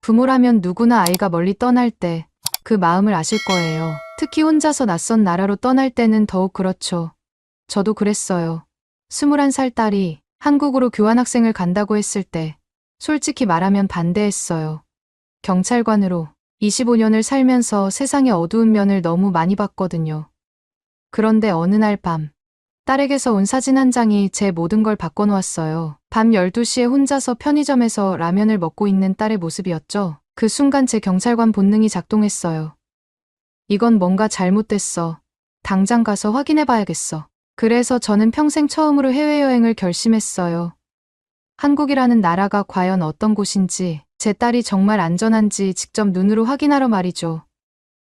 부모라면 누구나 아이가 멀리 떠날 때 그 마음을 아실 거예요. 특히 혼자서 낯선 나라로 떠날 때는 더욱 그렇죠. 저도 그랬어요. 21살 딸이 한국으로 교환학생을 간다고 했을 때 솔직히 말하면 반대했어요. 경찰관으로 25년을 살면서 세상의 어두운 면을 너무 많이 봤거든요. 그런데 어느 날 밤, 딸에게서 온 사진 한 장이 제 모든 걸 바꿔놓았어요. 밤 12시에 혼자서 편의점에서 라면을 먹고 있는 딸의 모습이었죠. 그 순간 제 경찰관 본능이 작동했어요. 이건 뭔가 잘못됐어. 당장 가서 확인해봐야겠어. 그래서 저는 평생 처음으로 해외여행을 결심했어요. 한국이라는 나라가 과연 어떤 곳인지, 제 딸이 정말 안전한지 직접 눈으로 확인하러 말이죠.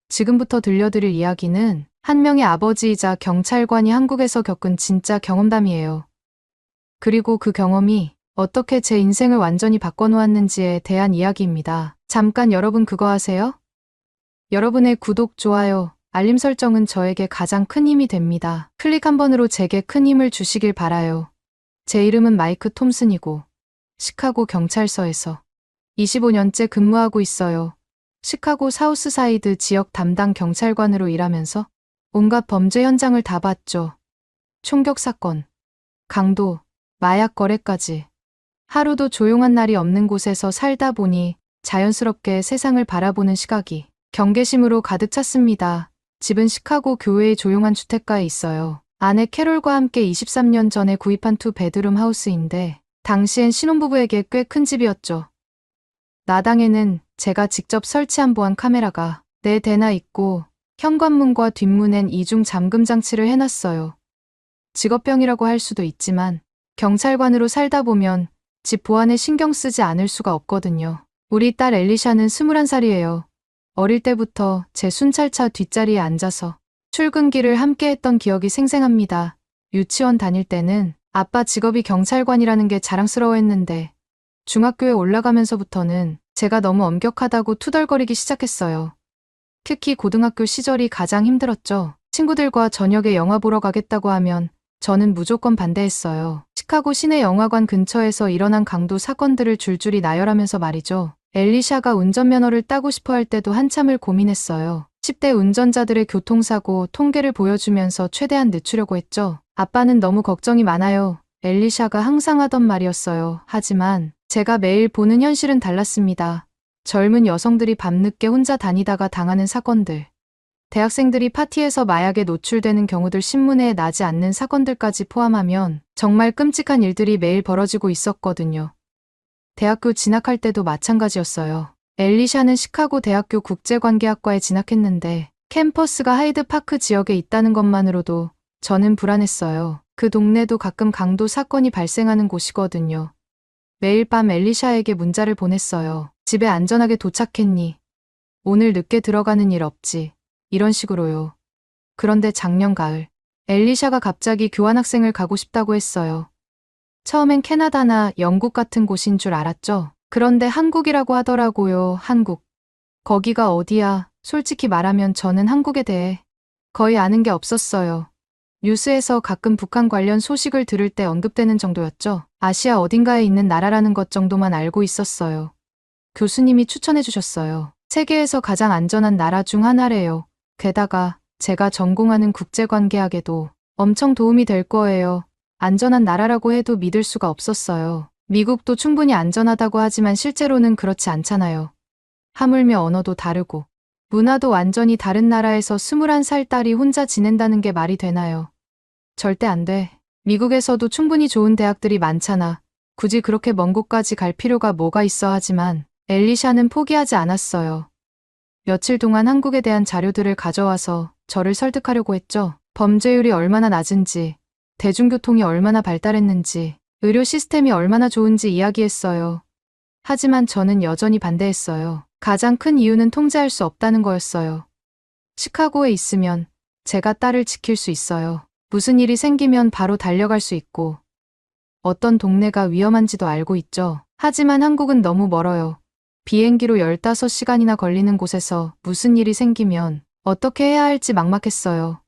지금부터 들려드릴 이야기는 한 명의 아버지이자 경찰관이 한국에서 겪은 진짜 경험담이에요. 그리고 그 경험이 어떻게 제 인생을 완전히 바꿔놓았는지에 대한 이야기입니다. 잠깐 여러분 그거 아세요? 여러분의 구독, 좋아요, 알림 설정은 저에게 가장 큰 힘이 됩니다. 클릭 한 번으로 제게 큰 힘을 주시길 바라요. 제 이름은 마이크 톰슨이고 시카고 경찰서에서 25년째 근무하고 있어요. 시카고 사우스사이드 지역 담당 경찰관으로 일하면서 온갖 범죄 현장을 다 봤죠. 총격 사건, 강도, 마약 거래까지. 하루도 조용한 날이 없는 곳에서 살다 보니 자연스럽게 세상을 바라보는 시각이 경계심으로 가득 찼습니다. 집은 시카고 교외의 조용한 주택가에 있어요. 아내 캐롤과 함께 23년 전에 구입한 투 베드룸 하우스인데 당시엔 신혼부부에게 꽤 큰 집이었죠. 나당에는 제가 직접 설치한 보안 카메라가 4대나 있고 현관문과 뒷문엔 이중 잠금 장치를 해놨어요. 직업병이라고 할 수도 있지만 경찰관으로 살다 보면 집 보안에 신경 쓰지 않을 수가 없거든요. 우리 딸 엘리샤는 21살이에요. 어릴 때부터 제 순찰차 뒷자리에 앉아서 출근길을 함께 했던 기억이 생생합니다. 유치원 다닐 때는 아빠 직업이 경찰관이라는 게 자랑스러워했는데 중학교에 올라가면서부터는 제가 너무 엄격하다고 투덜거리기 시작했어요. 특히 고등학교 시절이 가장 힘들었죠. 친구들과 저녁에 영화 보러 가겠다고 하면 저는 무조건 반대했어요. 시카고 시내 영화관 근처에서 일어난 강도 사건들을 줄줄이 나열하면서 말이죠. 엘리샤가 운전면허를 따고 싶어 할 때도 한참을 고민했어요. 10대 운전자들의 교통사고 통계를 보여주면서 최대한 늦추려고 했죠. 아빠는 너무 걱정이 많아요. 엘리샤가 항상 하던 말이었어요. 하지만 제가 매일 보는 현실은 달랐습니다. 젊은 여성들이 밤늦게 혼자 다니다가 당하는 사건들, 대학생들이 파티에서 마약에 노출되는 경우들, 신문에 나지 않는 사건들까지 포함하면 정말 끔찍한 일들이 매일 벌어지고 있었거든요. 대학교 진학할 때도 마찬가지였어요. 엘리샤는 시카고 대학교 국제관계학과에 진학했는데 캠퍼스가 하이드파크 지역에 있다는 것만으로도 저는 불안했어요. 그 동네도 가끔 강도 사건이 발생하는 곳이거든요. 매일 밤 엘리샤에게 문자를 보냈어요. 집에 안전하게 도착했니? 오늘 늦게 들어가는 일 없지? 이런 식으로요. 그런데 작년 가을, 엘리샤가 갑자기 교환학생을 가고 싶다고 했어요. 처음엔 캐나다나 영국 같은 곳인 줄 알았죠. 그런데 한국이라고 하더라고요. 한국. 거기가 어디야? 솔직히 말하면 저는 한국에 대해 거의 아는 게 없었어요. 뉴스에서 가끔 북한 관련 소식을 들을 때 언급되는 정도였죠. 아시아 어딘가에 있는 나라라는 것 정도만 알고 있었어요. 교수님이 추천해 주셨어요. 세계에서 가장 안전한 나라 중 하나래요. 게다가 제가 전공하는 국제관계학에도 엄청 도움이 될 거예요. 안전한 나라라고 해도 믿을 수가 없었어요. 미국도 충분히 안전하다고 하지만 실제로는 그렇지 않잖아요. 하물며 언어도 다르고 문화도 완전히 다른 나라에서 21살 딸이 혼자 지낸다는 게 말이 되나요? 절대 안 돼. 미국에서도 충분히 좋은 대학들이 많잖아. 굳이 그렇게 먼 곳까지 갈 필요가 뭐가 있어. 하지만 엘리샤는 포기하지 않았어요. 며칠 동안 한국에 대한 자료들을 가져와서 저를 설득하려고 했죠. 범죄율이 얼마나 낮은지, 대중교통이 얼마나 발달했는지, 의료 시스템이 얼마나 좋은지 이야기했어요. 하지만 저는 여전히 반대했어요. 가장 큰 이유는 통제할 수 없다는 거였어요. 시카고에 있으면 제가 딸을 지킬 수 있어요. 무슨 일이 생기면 바로 달려갈 수 있고, 어떤 동네가 위험한지도 알고 있죠. 하지만 한국은 너무 멀어요. 비행기로 15시간이나 걸리는 곳에서 무슨 일이 생기면 어떻게 해야 할지 막막했어요.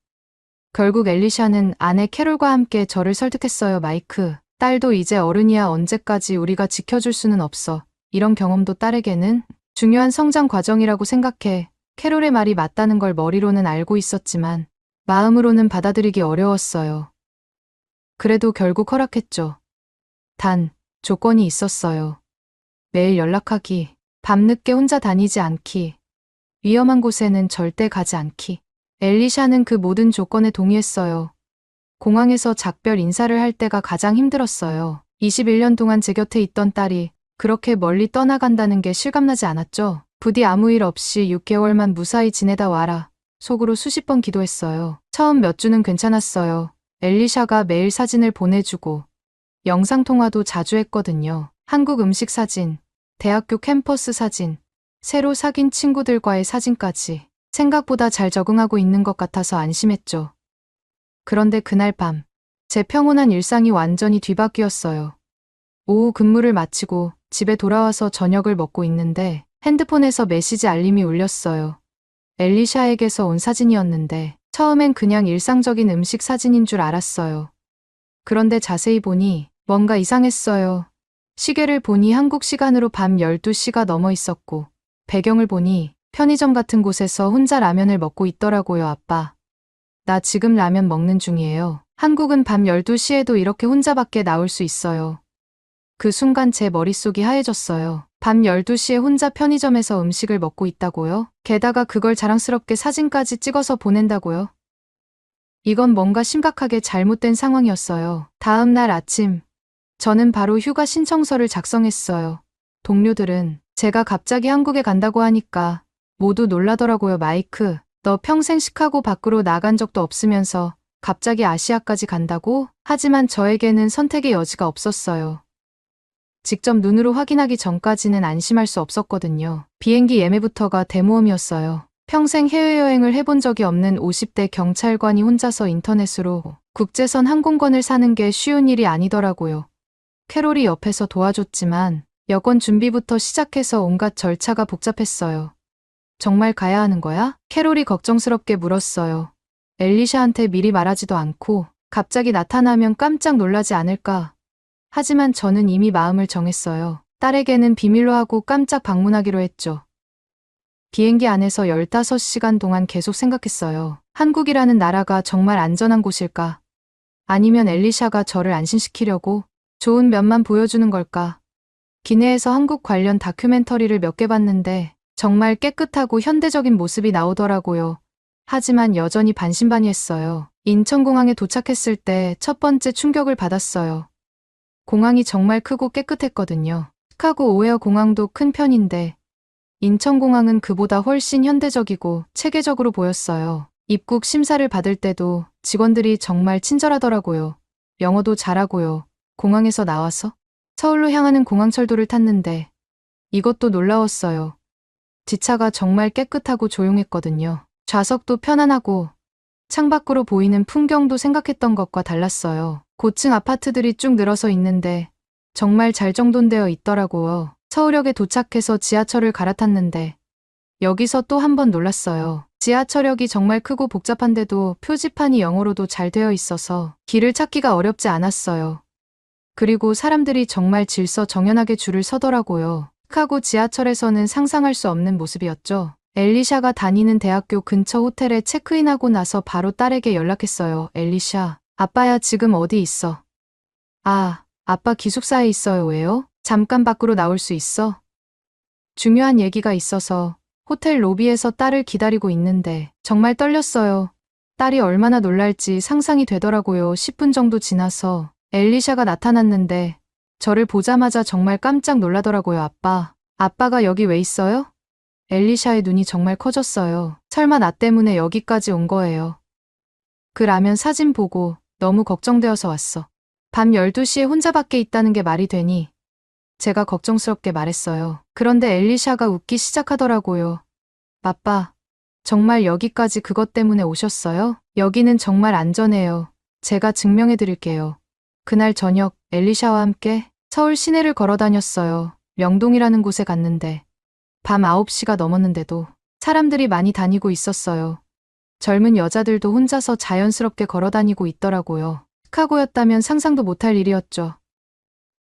결국 엘리샤는 아내 캐롤과 함께 저를 설득했어요. 마이크, 딸도 이제 어른이야. 언제까지 우리가 지켜줄 수는 없어. 이런 경험도 딸에게는 중요한 성장 과정이라고 생각해 캐롤의 말이 맞다는 걸 머리로는 알고 있었지만 마음으로는 받아들이기 어려웠어요. 그래도 결국 허락했죠. 단, 조건이 있었어요. 매일 연락하기, 밤늦게 혼자 다니지 않기, 위험한 곳에는 절대 가지 않기. 엘리샤는 그 모든 조건에 동의했어요. 공항에서 작별 인사를 할 때가 가장 힘들었어요. 21년 동안 제 곁에 있던 딸이 그렇게 멀리 떠나간다는 게 실감나지 않았죠. 부디 아무 일 없이 6개월만 무사히 지내다 와라. 속으로 수십 번 기도했어요. 처음 몇 주는 괜찮았어요. 엘리샤가 매일 사진을 보내주고 영상통화도 자주 했거든요. 한국 음식 사진, 대학교 캠퍼스 사진, 새로 사귄 친구들과의 사진까지 생각보다 잘 적응하고 있는 것 같아서 안심했죠. 그런데 그날 밤, 제 평온한 일상이 완전히 뒤바뀌었어요. 오후 근무를 마치고 집에 돌아와서 저녁을 먹고 있는데 핸드폰에서 메시지 알림이 울렸어요. 엘리샤에게서 온 사진이었는데 처음엔 그냥 일상적인 음식 사진인 줄 알았어요. 그런데 자세히 보니 뭔가 이상했어요. 시계를 보니 한국 시간으로 밤 12시가 넘어 있었고 배경을 보니 편의점 같은 곳에서 혼자 라면을 먹고 있더라고요. 아빠, 나 지금 라면 먹는 중이에요. 한국은 밤 12시에도 이렇게 혼자밖에 나올 수 있어요. 그 순간 제 머릿속이 하얘졌어요. 밤 12시에 혼자 편의점에서 음식을 먹고 있다고요? 게다가 그걸 자랑스럽게 사진까지 찍어서 보낸다고요? 이건 뭔가 심각하게 잘못된 상황이었어요. 다음 날 아침, 저는 바로 휴가 신청서를 작성했어요. 동료들은 제가 갑자기 한국에 간다고 하니까 모두 놀라더라고요. 마이크, 너 평생 시카고 밖으로 나간 적도 없으면서 갑자기 아시아까지 간다고? 하지만 저에게는 선택의 여지가 없었어요. 직접 눈으로 확인하기 전까지는 안심할 수 없었거든요. 비행기 예매부터가 대모험이었어요. 평생 해외여행을 해본 적이 없는 50대 경찰관이 혼자서 인터넷으로 국제선 항공권을 사는 게 쉬운 일이 아니더라고요. 캐롤이 옆에서 도와줬지만 여권 준비부터 시작해서 온갖 절차가 복잡했어요. 정말 가야 하는 거야? 캐롤이 걱정스럽게 물었어요. 엘리샤한테 미리 말하지도 않고 갑자기 나타나면 깜짝 놀라지 않을까. 하지만 저는 이미 마음을 정했어요. 딸에게는 비밀로 하고 깜짝 방문하기로 했죠. 비행기 안에서 15시간 동안 계속 생각했어요. 한국이라는 나라가 정말 안전한 곳일까? 아니면 엘리샤가 저를 안심시키려고 좋은 면만 보여주는 걸까? 기내에서 한국 관련 다큐멘터리를 몇 개 봤는데 정말 깨끗하고 현대적인 모습이 나오더라고요. 하지만 여전히 반신반의했어요. 인천공항에 도착했을 때 첫 번째 충격을 받았어요. 공항이 정말 크고 깨끗했거든요. 시카고 오헤어 공항도 큰 편인데 인천공항은 그보다 훨씬 현대적이고 체계적으로 보였어요. 입국 심사를 받을 때도 직원들이 정말 친절하더라고요. 영어도 잘하고요. 공항에서 나와서 서울로 향하는 공항철도를 탔는데 이것도 놀라웠어요. 뒷차가 정말 깨끗하고 조용했거든요. 좌석도 편안하고 창밖으로 보이는 풍경도 생각했던 것과 달랐어요. 고층 아파트들이 쭉 늘어서 있는데 정말 잘 정돈되어 있더라고요. 서울역에 도착해서 지하철을 갈아탔는데 여기서 또 한 번 놀랐어요. 지하철역이 정말 크고 복잡한데도 표지판이 영어로도 잘 되어 있어서 길을 찾기가 어렵지 않았어요. 그리고 사람들이 정말 질서정연하게 줄을 서더라고요. 시카고 지하철에서는 상상할 수 없는 모습이었죠. 엘리샤가 다니는 대학교 근처 호텔에 체크인하고 나서 바로 딸에게 연락했어요. 엘리샤, 아빠야 지금 어디 있어? 아, 아빠 기숙사에 있어요. 왜요? 잠깐 밖으로 나올 수 있어? 중요한 얘기가 있어서 호텔 로비에서 딸을 기다리고 있는데 정말 떨렸어요. 딸이 얼마나 놀랄지 상상이 되더라고요. 10분 정도 지나서 엘리샤가 나타났는데 저를 보자마자 정말 깜짝 놀라더라고요. 아빠가 여기 왜 있어요? 엘리샤의 눈이 정말 커졌어요. 설마 나 때문에 여기까지 온 거예요. 그 라면 사진 보고 너무 걱정되어서 왔어. 밤 12시에 혼자 밖에 있다는 게 말이 되니? 제가 걱정스럽게 말했어요. 그런데 엘리샤가 웃기 시작하더라고요. 아빠, 정말 여기까지 그것 때문에 오셨어요? 여기는 정말 안전해요. 제가 증명해 드릴게요. 그날 저녁 엘리샤와 함께 서울 시내를 걸어 다녔어요. 명동이라는 곳에 갔는데 밤 9시가 넘었는데도 사람들이 많이 다니고 있었어요. 젊은 여자들도 혼자서 자연스럽게 걸어 다니고 있더라고요. 시카고였다면 상상도 못할 일이었죠.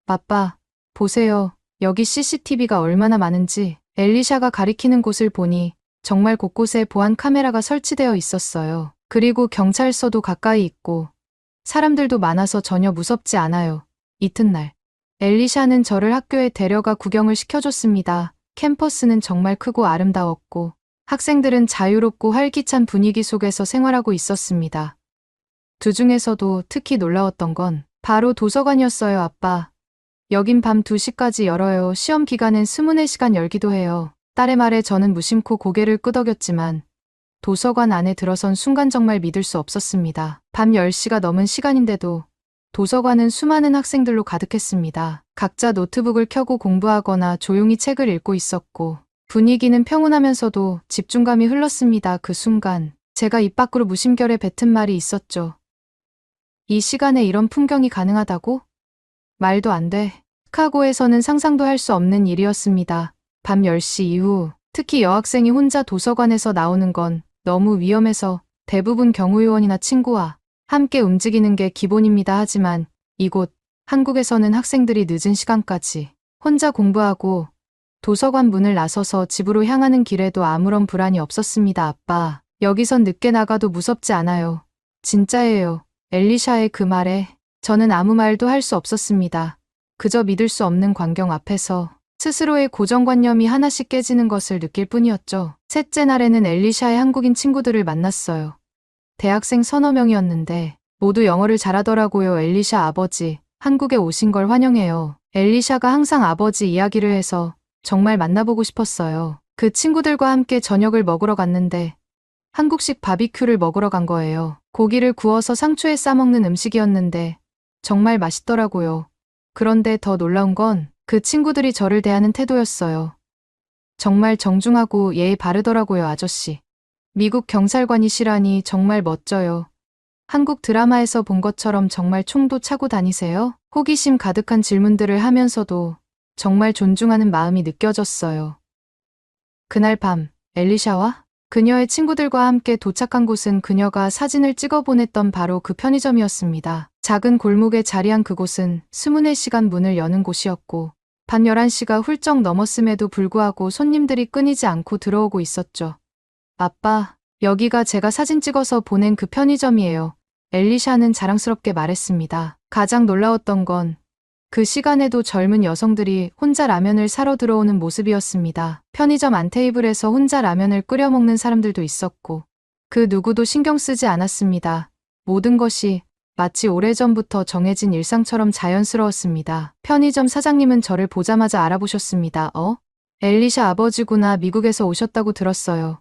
아빠, 보세요. 여기 CCTV가 얼마나 많은지. 엘리샤가 가리키는 곳을 보니 정말 곳곳에 보안 카메라가 설치되어 있었어요. 그리고 경찰서도 가까이 있고 사람들도 많아서 전혀 무섭지 않아요. 이튿날 엘리샤는 저를 학교에 데려가 구경을 시켜줬습니다. 캠퍼스는 정말 크고 아름다웠고 학생들은 자유롭고 활기찬 분위기 속에서 생활하고 있었습니다. 그 중에서도 특히 놀라웠던 건 바로 도서관이었어요. 아빠, 여긴 밤 2시까지 열어요. 시험 기간엔 24시간 열기도 해요. 딸의 말에 저는 무심코 고개를 끄덕였지만 도서관 안에 들어선 순간 정말 믿을 수 없었습니다. 밤 10시가 넘은 시간인데도 도서관은 수많은 학생들로 가득했습니다. 각자 노트북을 켜고 공부하거나 조용히 책을 읽고 있었고 분위기는 평온하면서도 집중감이 흘렀습니다. 그 순간 제가 입 밖으로 무심결에 뱉은 말이 있었죠. 이 시간에 이런 풍경이 가능하다고? 말도 안 돼. 시카고에서는 상상도 할 수 없는 일이었습니다. 밤 10시 이후 특히 여학생이 혼자 도서관에서 나오는 건 너무 위험해서 대부분 경호요원이나 친구와 함께 움직이는 게 기본입니다. 하지만 이곳 한국에서는 학생들이 늦은 시간까지 혼자 공부하고 도서관 문을 나서서 집으로 향하는 길에도 아무런 불안이 없었습니다. 아빠, 여기선 늦게 나가도 무섭지 않아요. 진짜예요. 엘리샤의 그 말에 저는 아무 말도 할 수 없었습니다. 그저 믿을 수 없는 광경 앞에서 스스로의 고정관념이 하나씩 깨지는 것을 느낄 뿐이었죠. 셋째 날에는 엘리샤의 한국인 친구들을 만났어요. 대학생 서너 명이었는데 모두 영어를 잘하더라고요. 엘리샤 아버지, 한국에 오신 걸 환영해요. 엘리샤가 항상 아버지 이야기를 해서 정말 만나보고 싶었어요. 그 친구들과 함께 저녁을 먹으러 갔는데 한국식 바비큐를 먹으러 간 거예요. 고기를 구워서 상추에 싸먹는 음식이었는데 정말 맛있더라고요. 그런데 더 놀라운 건 그 친구들이 저를 대하는 태도였어요. 정말 정중하고 예의 바르더라고요. 아저씨, 미국 경찰관이시라니 정말 멋져요. 한국 드라마에서 본 것처럼 정말 총도 차고 다니세요? 호기심 가득한 질문들을 하면서도 정말 존중하는 마음이 느껴졌어요. 그날 밤 엘리샤와 그녀의 친구들과 함께 도착한 곳은 그녀가 사진을 찍어 보냈던 바로 그 편의점이었습니다. 작은 골목에 자리한 그곳은 24시간 문을 여는 곳이었고 밤 11시가 훌쩍 넘었음에도 불구하고 손님들이 끊이지 않고 들어오고 있었죠. 아빠, 여기가 제가 사진 찍어서 보낸 그 편의점이에요. 엘리샤는 자랑스럽게 말했습니다. 가장 놀라웠던 건 그 시간에도 젊은 여성들이 혼자 라면을 사러 들어오는 모습이었습니다. 편의점 안 테이블에서 혼자 라면을 끓여 먹는 사람들도 있었고 그 누구도 신경 쓰지 않았습니다. 모든 것이 마치 오래전부터 정해진 일상처럼 자연스러웠습니다. 편의점 사장님은 저를 보자마자 알아보셨습니다. 엘리샤 아버지구나. 미국에서 오셨다고 들었어요.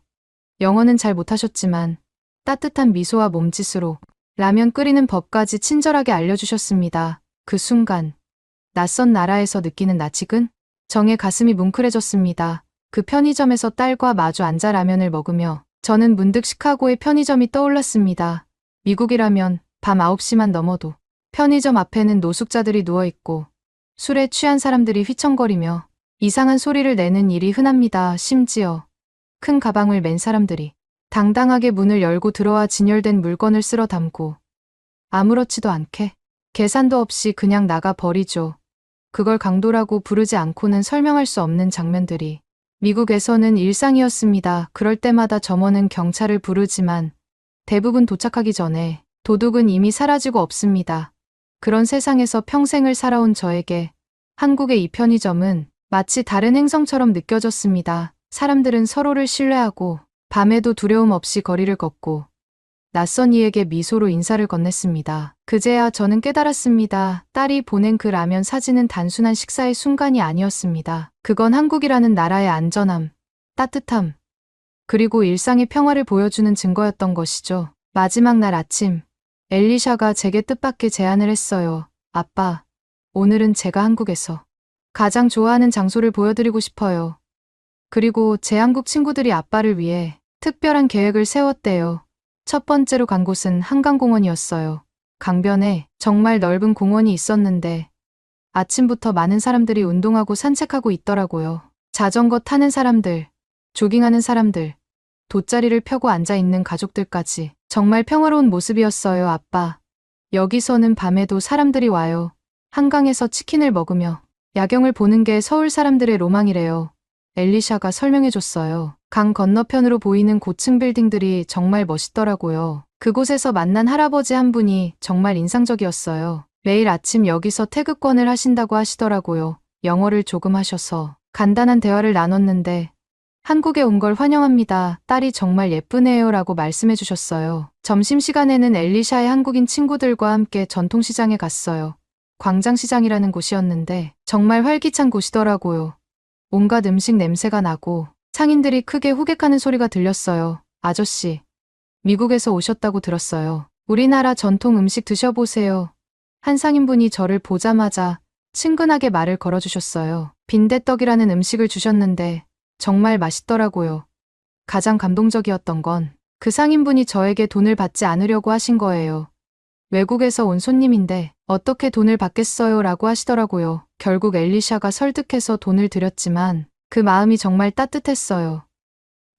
영어는 잘 못하셨지만 따뜻한 미소와 몸짓으로 라면 끓이는 법까지 친절하게 알려주셨습니다. 그 순간 낯선 나라에서 느끼는 낯익은 정의 가슴이 뭉클해졌습니다. 그 편의점에서 딸과 마주 앉아 라면을 먹으며 저는 문득 시카고의 편의점이 떠올랐습니다. 미국이라면 밤 9시만 넘어도 편의점 앞에는 노숙자들이 누워있고 술에 취한 사람들이 휘청거리며 이상한 소리를 내는 일이 흔합니다. 심지어 큰 가방을 맨 사람들이 당당하게 문을 열고 들어와 진열된 물건을 쓸어 담고 아무렇지도 않게 계산도 없이 그냥 나가 버리죠. 그걸 강도라고 부르지 않고는 설명할 수 없는 장면들이 미국에서는 일상이었습니다. 그럴 때마다 점원은 경찰을 부르지만 대부분 도착하기 전에 도둑은 이미 사라지고 없습니다. 그런 세상에서 평생을 살아온 저에게 한국의 이 편의점은 마치 다른 행성처럼 느껴졌습니다. 사람들은 서로를 신뢰하고 밤에도 두려움 없이 거리를 걷고 낯선 이에게 미소로 인사를 건넸습니다. 그제야 저는 깨달았습니다. 딸이 보낸 그 라면 사진은 단순한 식사의 순간이 아니었습니다. 그건 한국이라는 나라의 안전함, 따뜻함, 그리고 일상의 평화를 보여주는 증거였던 것이죠. 마지막 날 아침, 엘리샤가 제게 뜻밖의 제안을 했어요. 아빠, 오늘은 제가 한국에서 가장 좋아하는 장소를 보여드리고 싶어요. 그리고 제 한국 친구들이 아빠를 위해 특별한 계획을 세웠대요. 첫 번째로 간 곳은 한강공원이었어요. 강변에 정말 넓은 공원이 있었는데 아침부터 많은 사람들이 운동하고 산책하고 있더라고요. 자전거 타는 사람들, 조깅하는 사람들, 돗자리를 펴고 앉아있는 가족들까지 정말 평화로운 모습이었어요. 아빠, 여기서는 밤에도 사람들이 와요. 한강에서 치킨을 먹으며 야경을 보는 게 서울 사람들의 로망이래요. 엘리샤가 설명해줬어요. 강 건너편으로 보이는 고층 빌딩들이 정말 멋있더라고요. 그곳에서 만난 할아버지 한 분이 정말 인상적이었어요. 매일 아침 여기서 태극권을 하신다고 하시더라고요. 영어를 조금 하셔서 간단한 대화를 나눴는데 한국에 온 걸 환영합니다. 딸이 정말 예쁘네요 라고 말씀해 주셨어요. 점심시간에는 엘리샤의 한국인 친구들과 함께 전통시장에 갔어요. 광장시장이라는 곳이었는데 정말 활기찬 곳이더라고요. 온갖 음식 냄새가 나고 상인들이 크게 호객하는 소리가 들렸어요. 아저씨, 미국에서 오셨다고 들었어요. 우리나라 전통 음식 드셔보세요. 한 상인분이 저를 보자마자 친근하게 말을 걸어주셨어요. 빈대떡이라는 음식을 주셨는데 정말 맛있더라고요. 가장 감동적이었던 건 그 상인분이 저에게 돈을 받지 않으려고 하신 거예요. 외국에서 온 손님인데 어떻게 돈을 받겠어요? 라고 하시더라고요. 결국 엘리샤가 설득해서 돈을 드렸지만 그 마음이 정말 따뜻했어요.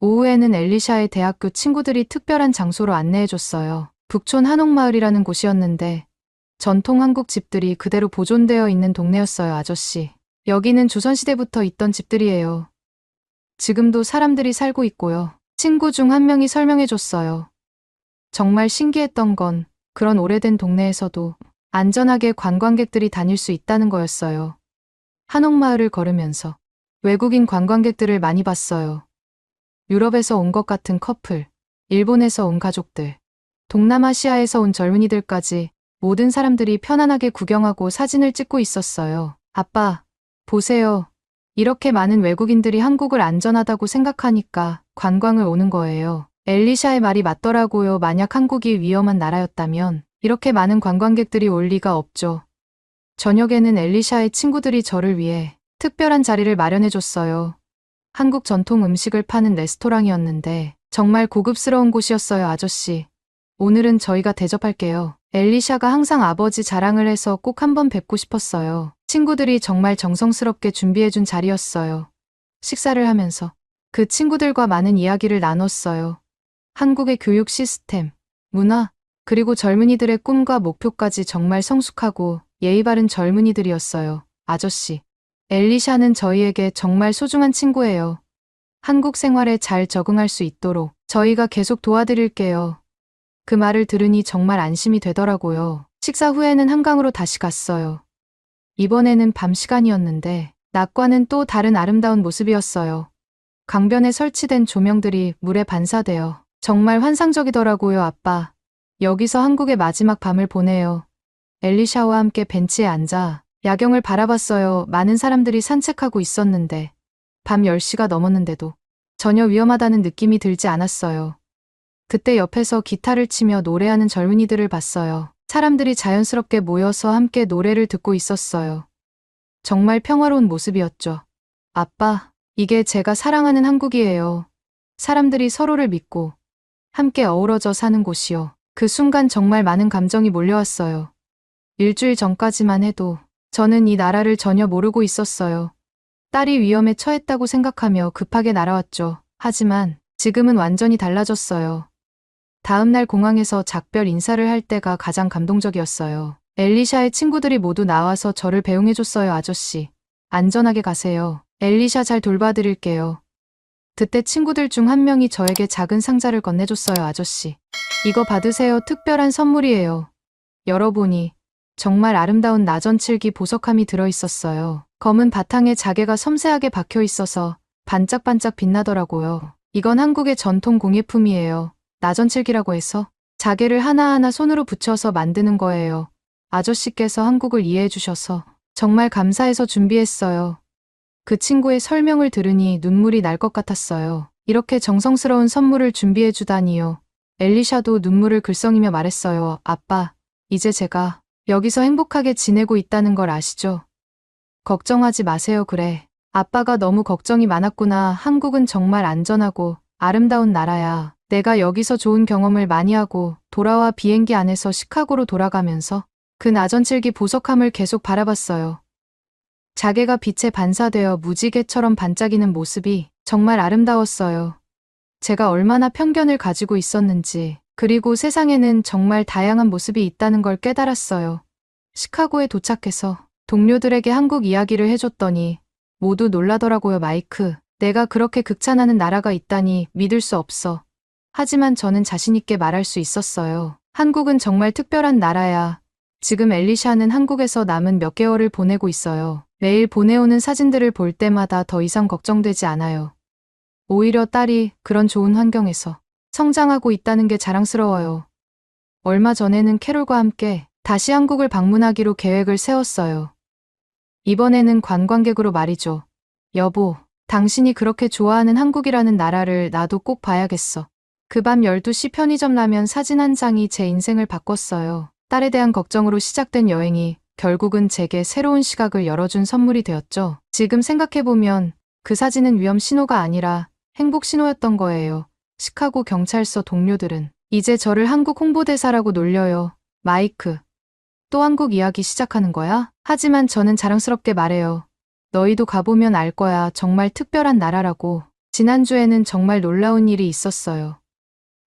오후에는 엘리샤의 대학교 친구들이 특별한 장소로 안내해줬어요. 북촌 한옥마을이라는 곳이었는데 전통 한국 집들이 그대로 보존되어 있는 동네였어요. 아저씨, 여기는 조선시대부터 있던 집들이에요. 지금도 사람들이 살고 있고요. 친구 중 한 명이 설명해줬어요. 정말 신기했던 건 그런 오래된 동네에서도 안전하게 관광객들이 다닐 수 있다는 거였어요. 한옥마을을 걸으면서 외국인 관광객들을 많이 봤어요. 유럽에서 온 것 같은 커플, 일본에서 온 가족들, 동남아시아에서 온 젊은이들까지 모든 사람들이 편안하게 구경하고 사진을 찍고 있었어요. 아빠, 보세요. 이렇게 많은 외국인들이 한국을 안전하다고 생각하니까 관광을 오는 거예요. 엘리샤의 말이 맞더라고요. 만약 한국이 위험한 나라였다면 이렇게 많은 관광객들이 올 리가 없죠. 저녁에는 엘리샤의 친구들이 저를 위해 특별한 자리를 마련해줬어요. 한국 전통 음식을 파는 레스토랑이었는데 정말 고급스러운 곳이었어요. 아저씨, 오늘은 저희가 대접할게요. 엘리샤가 항상 아버지 자랑을 해서 꼭 한번 뵙고 싶었어요. 친구들이 정말 정성스럽게 준비해준 자리였어요. 식사를 하면서 그 친구들과 많은 이야기를 나눴어요. 한국의 교육 시스템, 문화, 그리고 젊은이들의 꿈과 목표까지 정말 성숙하고 예의 바른 젊은이들이었어요. 아저씨, 엘리샤는 저희에게 정말 소중한 친구예요. 한국 생활에 잘 적응할 수 있도록 저희가 계속 도와드릴게요. 그 말을 들으니 정말 안심이 되더라고요. 식사 후에는 한강으로 다시 갔어요. 이번에는 밤 시간이었는데 낮과는 또 다른 아름다운 모습이었어요. 강변에 설치된 조명들이 물에 반사되어 정말 환상적이더라고요. 아빠, 여기서 한국의 마지막 밤을 보내요. 엘리샤와 함께 벤치에 앉아 야경을 바라봤어요. 많은 사람들이 산책하고 있었는데 밤 10시가 넘었는데도 전혀 위험하다는 느낌이 들지 않았어요. 그때 옆에서 기타를 치며 노래하는 젊은이들을 봤어요. 사람들이 자연스럽게 모여서 함께 노래를 듣고 있었어요. 정말 평화로운 모습이었죠. 아빠, 이게 제가 사랑하는 한국이에요. 사람들이 서로를 믿고 함께 어우러져 사는 곳이요. 그 순간 정말 많은 감정이 몰려왔어요. 일주일 전까지만 해도 저는 이 나라를 전혀 모르고 있었어요. 딸이 위험에 처했다고 생각하며 급하게 날아왔죠. 하지만 지금은 완전히 달라졌어요. 다음 날 공항에서 작별 인사를 할 때가 가장 감동적이었어요. 엘리샤의 친구들이 모두 나와서 저를 배웅해줬어요. 아저씨, 안전하게 가세요. 엘리샤 잘 돌봐드릴게요. 그때 친구들 중 한 명이 저에게 작은 상자를 건네줬어요. 아저씨, 이거 받으세요. 특별한 선물이에요. 열어보니 정말 아름다운 나전칠기 보석함이 들어있었어요. 검은 바탕에 자개가 섬세하게 박혀 있어서 반짝반짝 빛나더라고요. 이건 한국의 전통 공예품이에요. 나전칠기라고 해서 자개를 하나하나 손으로 붙여서 만드는 거예요. 아저씨께서 한국을 이해해 주셔서 정말 감사해서 준비했어요. 그 친구의 설명을 들으니 눈물이 날 것 같았어요. 이렇게 정성스러운 선물을 준비해 주다니요. 엘리샤도 눈물을 글썽이며 말했어요. 아빠, 이제 제가 여기서 행복하게 지내고 있다는 걸 아시죠? 걱정하지 마세요. 그래, 아빠가 너무 걱정이 많았구나. 한국은 정말 안전하고 아름다운 나라야. 내가 여기서 좋은 경험을 많이 하고 돌아와 비행기 안에서 시카고로 돌아가면서 그 나전칠기 보석함을 계속 바라봤어요. 자개가 빛에 반사되어 무지개처럼 반짝이는 모습이 정말 아름다웠어요. 제가 얼마나 편견을 가지고 있었는지, 그리고 세상에는 정말 다양한 모습이 있다는 걸 깨달았어요. 시카고에 도착해서 동료들에게 한국 이야기를 해줬더니 모두 놀라더라고요. 마이크, 내가 그렇게 극찬하는 나라가 있다니 믿을 수 없어. 하지만 저는 자신있게 말할 수 있었어요. 한국은 정말 특별한 나라야. 지금 엘리샤는 한국에서 남은 몇 개월을 보내고 있어요. 매일 보내오는 사진들을 볼 때마다 더 이상 걱정되지 않아요. 오히려 딸이 그런 좋은 환경에서 성장하고 있다는 게 자랑스러워요. 얼마 전에는 캐롤과 함께 다시 한국을 방문하기로 계획을 세웠어요. 이번에는 관광객으로 말이죠. 여보, 당신이 그렇게 좋아하는 한국이라는 나라를 나도 꼭 봐야겠어. 그 밤 12시 편의점 라면 사진 한 장이 제 인생을 바꿨어요. 딸에 대한 걱정으로 시작된 여행이 결국은 제게 새로운 시각을 열어준 선물이 되었죠. 지금 생각해보면 그 사진은 위험 신호가 아니라 행복 신호였던 거예요. 시카고 경찰서 동료들은 이제 저를 한국 홍보대사라고 놀려요. 마이크, 또 한국 이야기 시작하는 거야? 하지만 저는 자랑스럽게 말해요. 너희도 가보면 알 거야. 정말 특별한 나라라고. 지난주에는 정말 놀라운 일이 있었어요.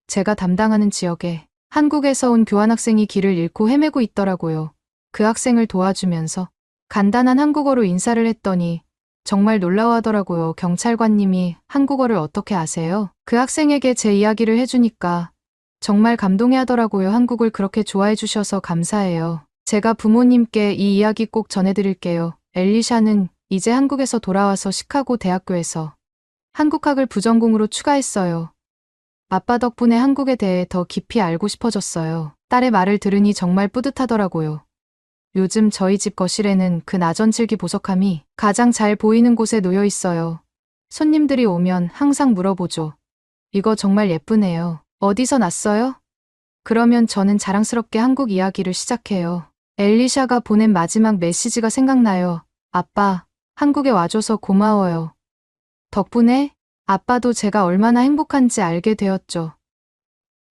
제가 담당하는 지역에 한국에서 온 교환학생이 길을 잃고 헤매고 있더라고요. 그 학생을 도와주면서 간단한 한국어로 인사를 했더니 정말 놀라워하더라고요. 경찰관님이 한국어를 어떻게 아세요? 그 학생에게 제 이야기를 해주니까 정말 감동해하더라고요. 한국을 그렇게 좋아해 주셔서 감사해요. 제가 부모님께 이 이야기 꼭 전해드릴게요. 엘리샤는 이제 한국에서 돌아와서 시카고 대학교에서 한국학을 부전공으로 추가했어요. 아빠 덕분에 한국에 대해 더 깊이 알고 싶어졌어요. 딸의 말을 들으니 정말 뿌듯하더라고요. 요즘 저희 집 거실에는 그 나전칠기 보석함이 가장 잘 보이는 곳에 놓여 있어요. 손님들이 오면 항상 물어보죠. 이거 정말 예쁘네요. 어디서 났어요? 그러면 저는 자랑스럽게 한국 이야기를 시작해요. 엘리샤가 보낸 마지막 메시지가 생각나요. 아빠, 한국에 와줘서 고마워요. 덕분에 아빠도 제가 얼마나 행복한지 알게 되었죠.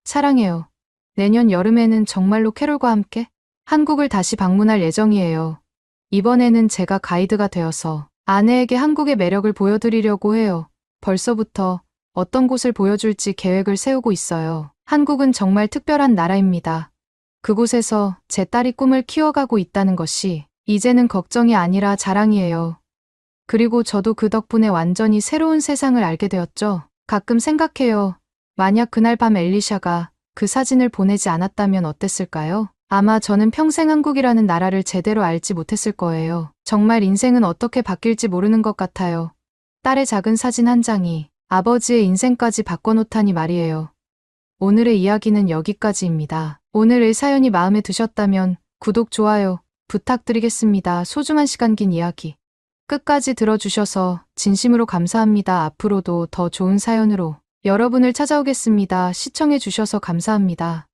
사랑해요. 내년 여름에는 정말로 캐롤과 함께 한국을 다시 방문할 예정이에요. 이번에는 제가 가이드가 되어서 아내에게 한국의 매력을 보여드리려고 해요. 벌써부터 어떤 곳을 보여줄지 계획을 세우고 있어요. 한국은 정말 특별한 나라입니다. 그곳에서 제 딸이 꿈을 키워가고 있다는 것이 이제는 걱정이 아니라 자랑이에요. 그리고 저도 그 덕분에 완전히 새로운 세상을 알게 되었죠. 가끔 생각해요. 만약 그날 밤 엘리샤가 그 사진을 보내지 않았다면 어땠을까요? 아마 저는 평생 한국이라는 나라를 제대로 알지 못했을 거예요. 정말 인생은 어떻게 바뀔지 모르는 것 같아요. 딸의 작은 사진 한 장이 아버지의 인생까지 바꿔놓다니 말이에요. 오늘의 이야기는 여기까지입니다. 오늘의 사연이 마음에 드셨다면 구독, 좋아요 부탁드리겠습니다. 소중한 시간 긴 이야기 끝까지 들어주셔서 진심으로 감사합니다. 앞으로도 더 좋은 사연으로 여러분을 찾아오겠습니다. 시청해주셔서 감사합니다.